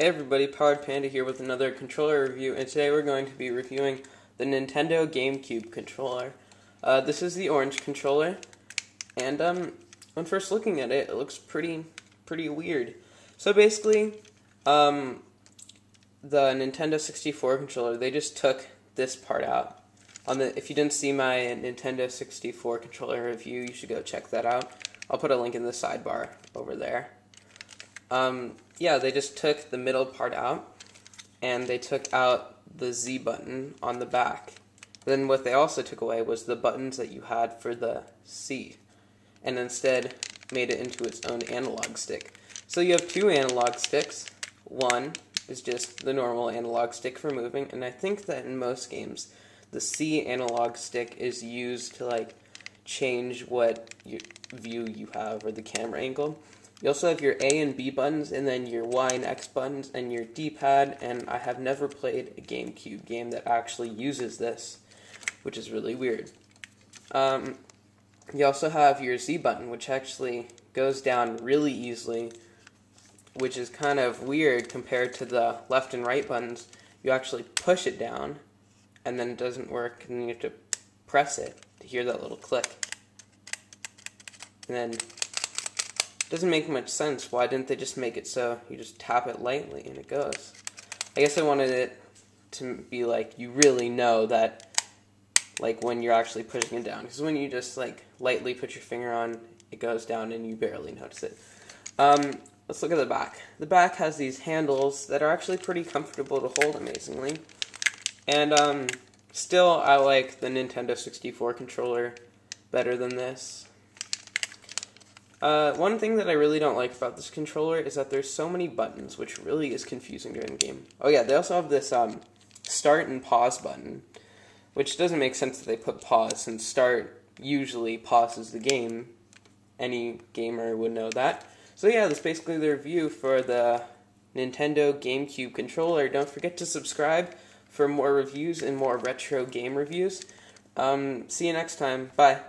Hey everybody, Powered Panda here with another controller review, and today we're going to be reviewing the Nintendo GameCube controller. This is the orange controller, and when first looking at it, it looks pretty weird. So basically, the Nintendo 64 controller, they just took this part out. If you didn't see my Nintendo 64 controller review, you should go check that out. I'll put a link in the sidebar over there. Yeah, they just took the middle part out, and they took out the Z button on the back. Then what they also took away was the buttons that you had for the C, and instead made it into its own analog stick. So you have two analog sticks. One is just the normal analog stick for moving, and I think that in most games, the C analog stick is used to change what view you have or the camera angle. You also have your A and B buttons, and then your Y and X buttons, and your D-pad, and I have never played a GameCube game that actually uses this, which is really weird. You also have your Z button, which actually goes down really easily, which is kind of weird compared to the left and right buttons. You actually push it down, and then it doesn't work, and then you have to press it to hear that little click. And then doesn't make much sense. Why didn't they just make it so you just tap it lightly and it goes? I guess I wanted it to be like you really know that when you're actually pushing it down, because when you just lightly put your finger on, it goes down and you barely notice it. Let's look at the back. The back has these handles that are actually pretty comfortable to hold, amazingly. And still, I like the Nintendo 64 controller better than this. One thing that I really don't like about this controller is that there's so many buttons, which really is confusing during the game. Oh yeah, they also have this start and pause button, which doesn't make sense that they put pause, since start usually pauses the game. Any gamer would know that. So yeah, that's basically the review for the Nintendo GameCube controller. Don't forget to subscribe for more reviews and more retro game reviews. See you next time. Bye.